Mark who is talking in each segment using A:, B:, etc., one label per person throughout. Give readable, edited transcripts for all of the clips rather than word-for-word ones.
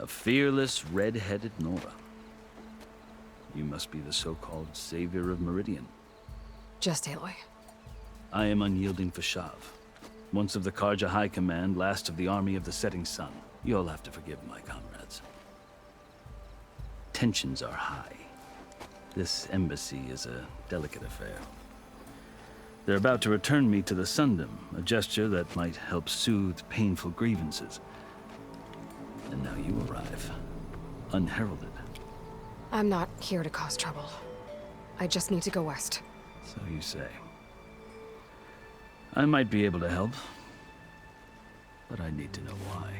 A: fearless, red-headed Nora. You must be the so-called savior of Meridian.
B: Just Aloy.
A: I am Unyielding Fashav, once of the Karja High Command, last of the Army of the Setting Sun. You'll have to forgive my comrades. Tensions are high. This embassy is a delicate affair. They're about to return me to the Sundom, a gesture that might help soothe painful grievances. And now you arrive, unheralded.
B: I'm not here to cause trouble. I just need to go west.
A: So you say. I might be able to help, but I need to know why.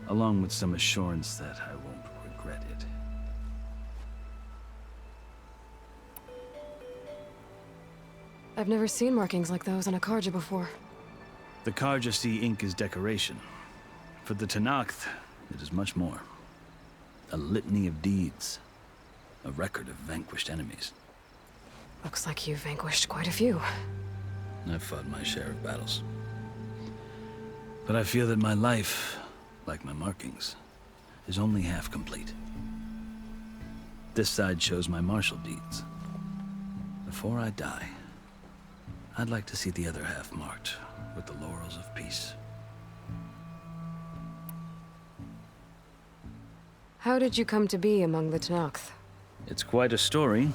A: Along with some assurance that I won't regret it.
B: I've never seen markings like those on a Karja before.
A: The Karja see ink as decoration. For the Tenakth, it is much more. A litany of deeds. A record of vanquished enemies.
B: Looks like you've vanquished quite a few.
A: I've fought my share of battles. But I feel that my life, like my markings, is only half complete. This side shows my martial deeds. Before I die, I'd like to see the other half marked with the laurels of peace.
B: How did you come to be among the Tenakth?
A: It's quite a story,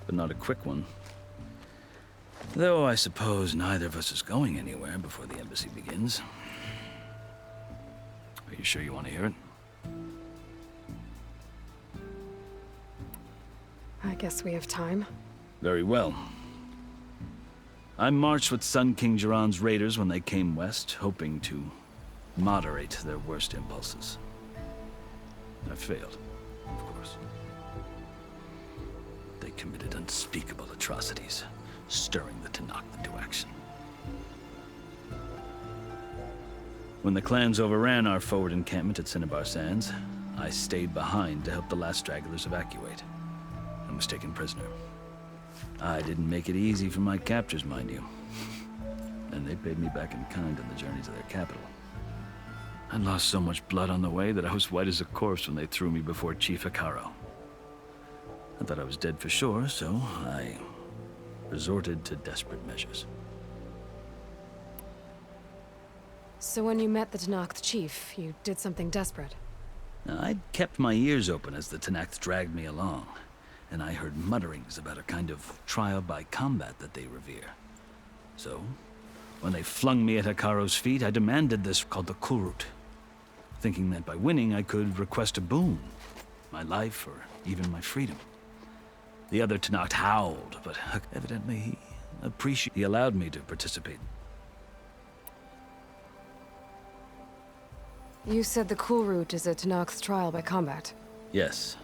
A: but not a quick one. Though I suppose neither of us is going anywhere before the embassy begins. Are you sure you want to hear it?
B: I guess we have time.
A: Very well. I marched with Sun King Jiran's raiders when they came west, hoping to moderate their worst impulses. I failed, of course. They committed unspeakable atrocities, stirring the Tenakth into action. When the clans overran our forward encampment at Cinnabar Sands, I stayed behind to help the last stragglers evacuate, and was taken prisoner. I didn't make it easy for my captors, mind you. And they paid me back in kind on the journey to their capital. I'd lost so much blood on the way that I was white as a corpse when they threw me before Chief Hikaru. I thought I was dead for sure, so I resorted to desperate measures.
B: So when you met the Tenakth chief, you did something desperate?
A: Now, I'd kept my ears open as the Tenakth dragged me along, and I heard mutterings about a kind of trial by combat that they revere. So, when they flung me at Hikaru's feet, I demanded this called the Kulrut, thinking that by winning I could request a boon, my life or even my freedom. The other Tenakth howled, but evidently he allowed me to participate.
B: You said the Kulrut is a Tenakth's trial by combat.
A: Yes,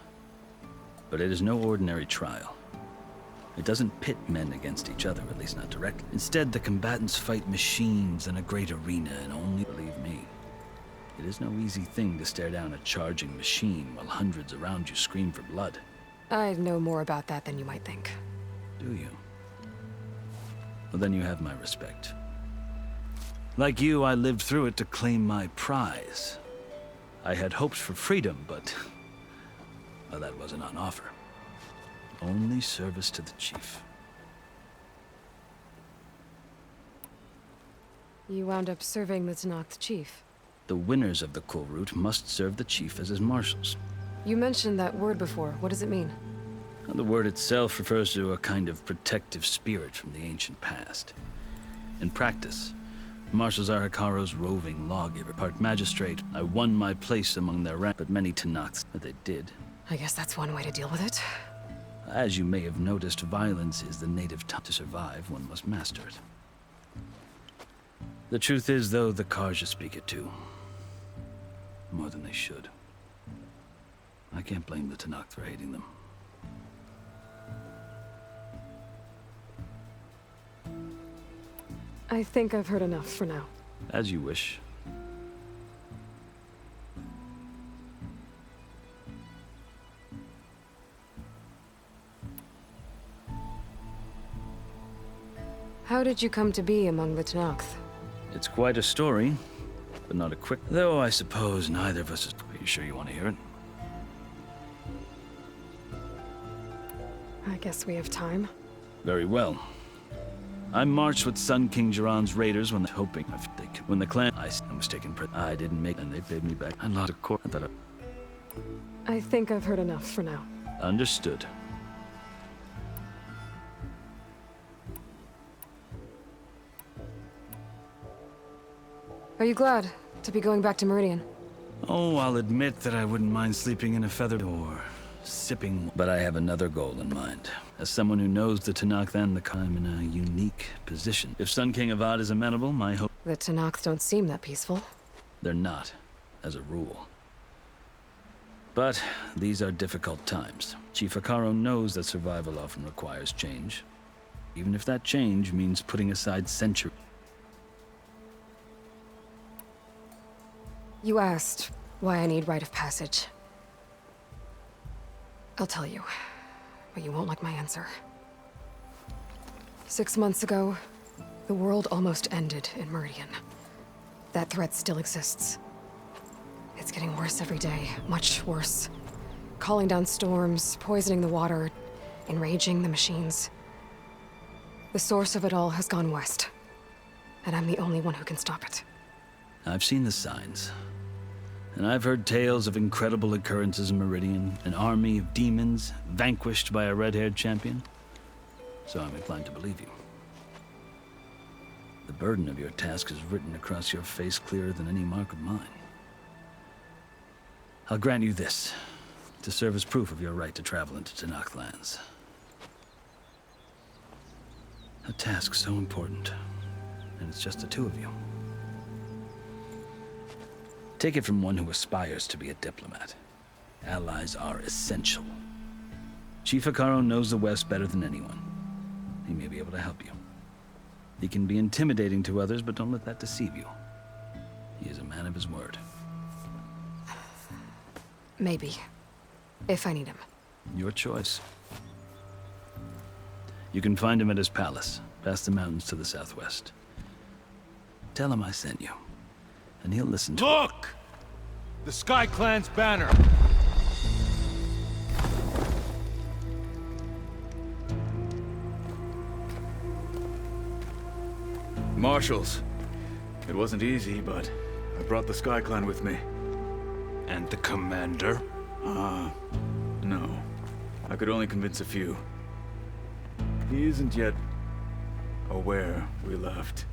A: but it is no ordinary trial. It doesn't pit men against each other, at least not directly. Instead, the combatants fight machines in a great arena, and only believe me, it is no easy thing to stare down a charging machine while hundreds around you scream for blood.
B: I know more about that than you might think.
A: Do you? Well, then you have my respect. Like you, I lived through it to claim my prize. I had hoped for freedom, but well, that wasn't on offer. Only service to the chief.
B: You wound up serving the Tenakth chief.
A: The winners of the Kulrut must serve the chief as his marshals.
B: You mentioned that word before. What does it mean?
A: The word itself refers to a kind of protective spirit from the ancient past. In practice, marshals are Hikaru's roving lawgiver, part magistrate. I won my place among their ranks, but many Tenakths that they did.
B: I guess that's one way to deal with it.
A: As you may have noticed, violence is the native tongue. To survive, one must master it. The truth is, though, the Karja speak it too. More than they should. I can't blame the Tenakth for hating them.
B: I think I've heard enough for now.
A: As you wish.
B: How did you come to be among the Tenakth?
A: It's quite a story, but not a quick. Though I suppose neither of us is. Are you sure you want to hear it?
B: I guess we have time.
A: Very well. I marched with Sun King Jiran's raiders when hoping when the clan I was taken prisoner. I didn't make, and they paid me back. I lost a court.
B: I think I've heard enough for now.
A: Understood.
B: Are you glad to be going back to Meridian?
A: Oh, I'll admit that I wouldn't mind sleeping in a feather or sipping. But I have another goal in mind. As someone who knows the Tanakh and the I'm in a unique position. If Sun King Avad is amenable, my hope.
B: The Tanakh don't seem that peaceful.
A: They're not, as a rule. But these are difficult times. Chief Akaro knows that survival often requires change. Even if that change means putting aside centuries.
B: You asked why I need rite of passage. I'll tell you, but you won't like my answer. 6 months ago, the world almost ended in Meridian. That threat still exists. It's getting worse every day, much worse. Calling down storms, poisoning the water, enraging the machines. The source of it all has gone west, and I'm the only one who can stop it.
A: I've seen the signs. And I've heard tales of incredible occurrences in Meridian, an army of demons vanquished by a red-haired champion. So I'm inclined to believe you. The burden of your task is written across your face clearer than any mark of mine. I'll grant you this, to serve as proof of your right to travel into Tanakh lands. A task so important, and it's just the two of you. Take it from one who aspires to be a diplomat. Allies are essential. Chief Akaro knows the West better than anyone. He may be able to help you. He can be intimidating to others, but don't let that deceive you. He is a man of his word.
B: Maybe. If I need him.
A: Your choice. You can find him at his palace, past the mountains to the southwest. Tell him I sent you, and he'll listen to
C: Look! The Sky Clan's banner!
D: Marshals. It wasn't easy, but I brought the Sky Clan with me.
C: And the commander?
D: No. I could only convince a few. He isn't yet aware we left.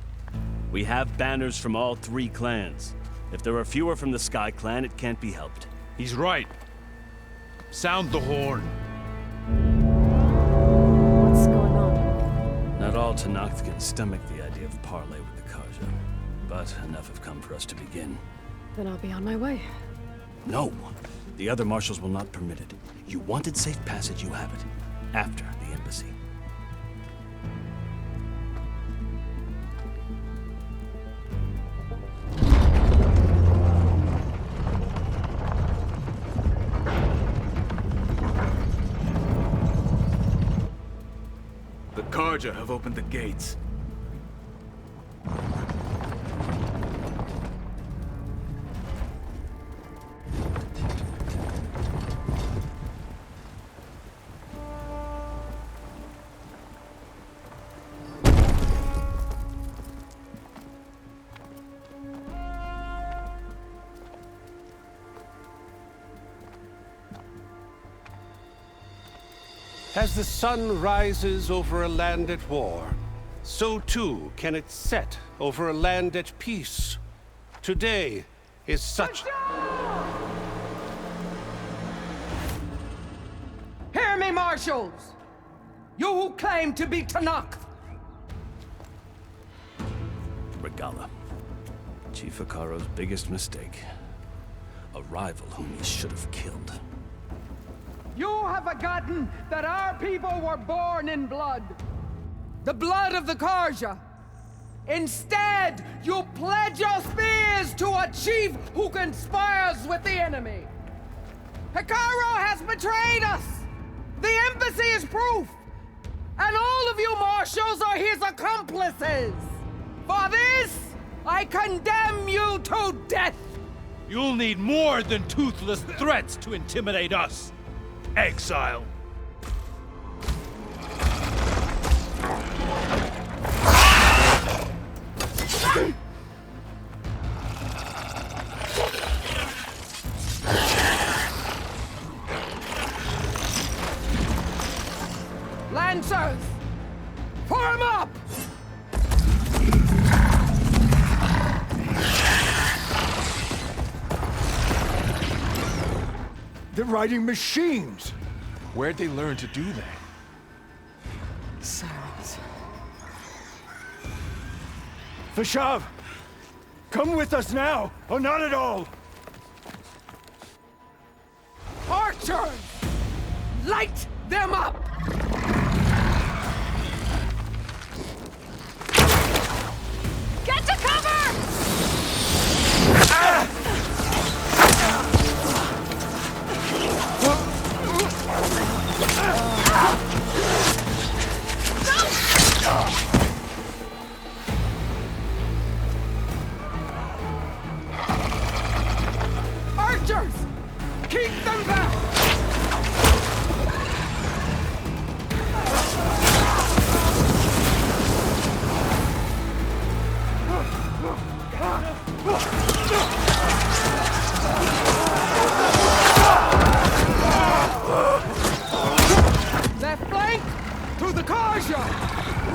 E: We have banners from all 3 clans. If there are fewer from the Sky Clan, it can't be helped.
C: He's right. Sound the horn.
B: What's going on?
A: Not all Tanakh can stomach the idea of parley with the Karja, but enough have come for us to begin.
B: Then I'll be on my way.
E: No! The other marshals will not permit it. You wanted safe passage, you have it. After the embassy.
D: The Karja have opened the gates.
F: As the sun rises over a land at war, so too can it set over a land at peace. Today is such...
G: Hear me, marshals! You who claim to be Tanakh!
A: Regala. Chief Akaro's biggest mistake. A rival whom he should have killed.
G: You have forgotten that our people were born in blood. The blood of the Karja. Instead, you pledge your spears to a chief who conspires with the enemy. Hikaru has betrayed us! The embassy is proof! And all of you marshals are his accomplices! For this, I condemn you to death!
C: You'll need more than toothless threats to intimidate us, exile.
G: Lancers! Form up!
H: They're riding machines!
C: Where'd they learn to do that?
B: Silence.
H: Vashav! Come with us now, or not at all!
G: Archers! Light them up!
B: Get to cover!
G: Archers! Keep them back! Left flank! To the Karja!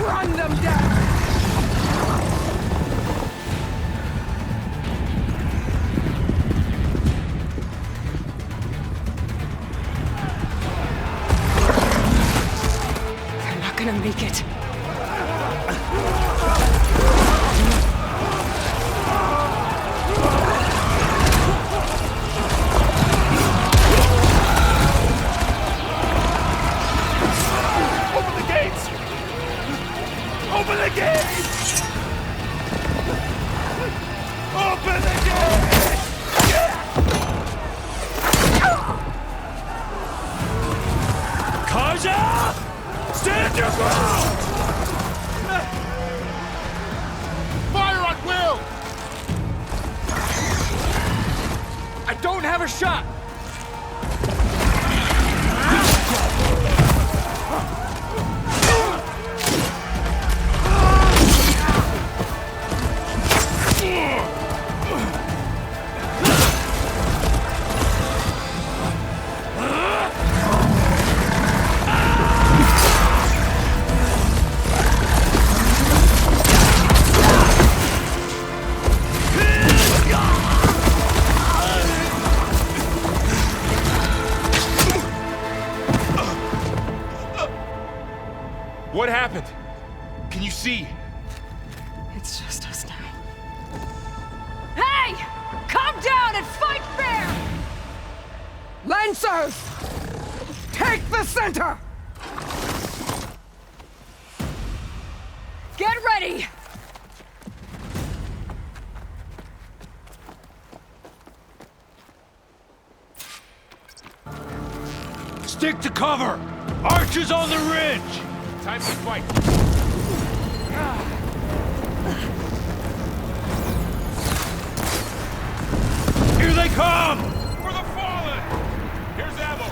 G: Run them down!
B: They're not gonna make it.
H: Open the gates! Open the gates! Open the gates! Kaja! Stand your ground!
C: Fire at will! I don't have a shot! What happened? Can you see?
B: It's just us now. Hey! Calm down and fight fair!
G: Lancers! Take the center!
B: Get ready!
C: Stick to cover! Archers on the ridge! Time to fight! Here they come! For the fallen! Here's ammo!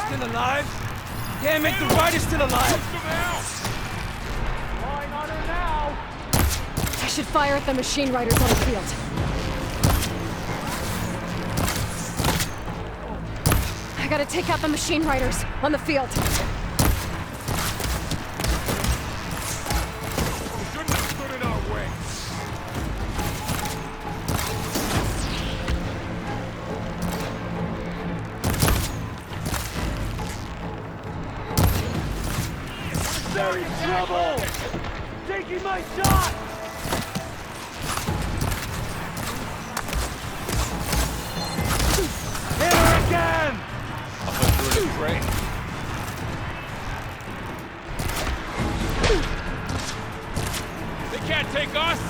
G: Still alive? Damn it, the rider's still alive!
B: I should fire at the machine riders on the field. I gotta take out the machine riders on the field.
C: Shouldn't have stood in our way.
H: They're in trouble! Taking my shot! Hit her again!
C: I'll put through the train. They can't take us!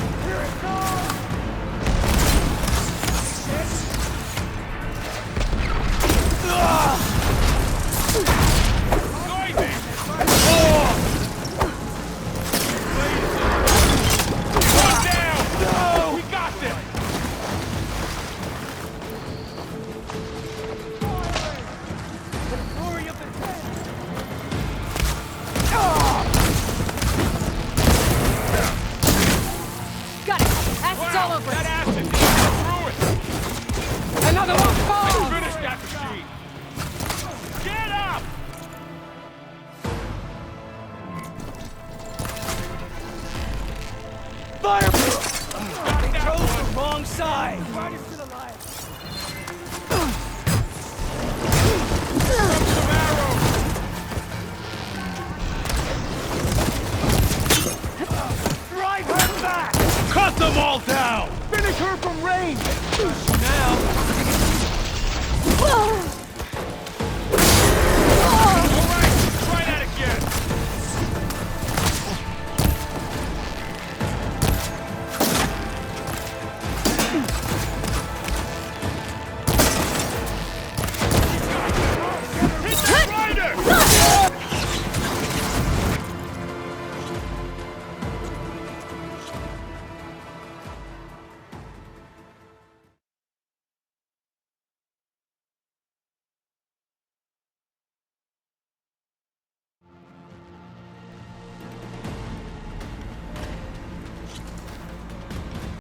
B: Got it! Acid's all over
C: That
B: it!
C: acid is through it!
G: Another one falls!
C: Finish that machine! Get up!
H: Fire!
C: They chose the
H: Wrong side! Drive her back!
C: Cut them all down!
H: Finish her from range!
B: Whoa!